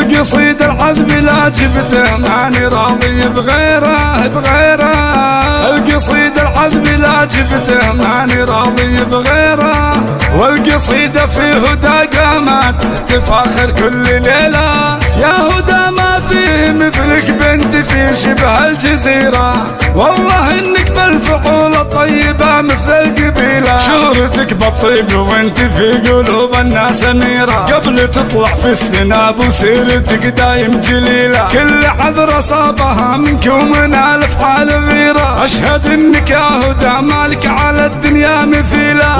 والقصيد العذب لا جبته ماني راضي بغيره بغيره. القصيد العذب لا جبته ماني راضي بغيره. والقصيدة في هدى قامت تفاخر كل ليلة. يا هدى ما فيه مثلك بنت في شبه الجزيرة. والله انك بالفعول الطيبة مثل القبيلة. شهرتك بالطيب وانت في قلوب الناس اميرة. قبل تطلع في السناب وسيرتك دايم جليلة. كل عذر صابها منك ومن الافعال غيرة. اشهد انك يا هدى مالك على الدنيا مثيلة.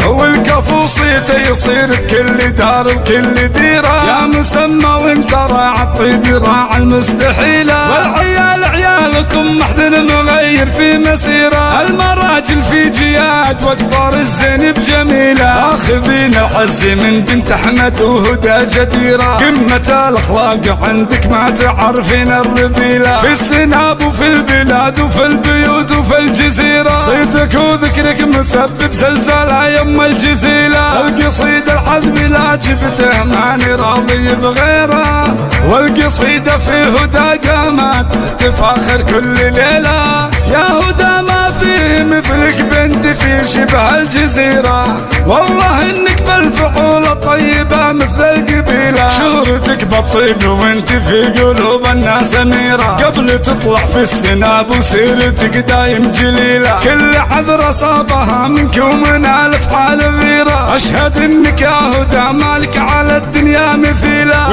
والكفو صيته يصير بكل دار وكل ديرة. يا مسمى وانت راعى الطيب راعى المستحيلة. والعيال عيالكم محدن مغير في مسيرة. المراجل في جياد واكثر الزين بجميلة. اخذين العز من بنت احمد وهدى جديرة. قمة الاخلاق عندك ما تعرفين الرذيلة. في السناب وفي البلاد وفي البيوت وفي الجزيرة. صيتك وذكرك مسبب زلزال يم الجزيلة. القصيد العذب لا جبته ماني راضي بغيره. والقصيدة في هدى قامت تفاخر كل ليلة. يا هدى ما فيه مثلك بنت في شبه الجزيرة. والله انك بالفعول الطيبة مثل القبيلة. شهرتك بالطيب وانت في قلوب الناس اميرة. قبل تطلع في السناب وسيرتك دايم جليلة. كل عذر صابها منك ومن الافعال غيرة. اشهد انك يا هدى مالك على الدنيا مثيلة.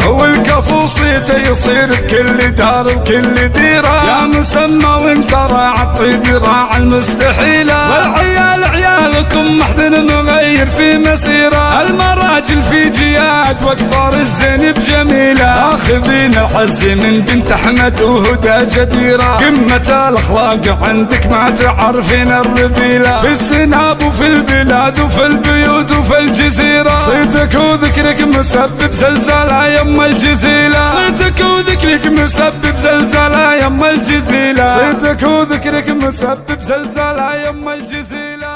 والكفو صيته يصير بكل دار وكل ديرة. يا مسمى وانت راعى الطيب راعى المستحيلة. والعيال عيالكم محدن مغير في مسيرة. المراجل في جياد واكثر الزين بجميلة. اخذين العز من بنت احمد وهدى جديرة. قمة الاخلاق عندك ما تعرفين الرذيلة. في السناب وفي البلاد وفي البيوت وفي الجزيرة. صيتك وذكرك مسبب زلزال يم الجزيلة. صيتك وذكرك مسبب زلزال يم الجزيلة. صيتك وذكرك مسبب زلزال يم الجزيلة.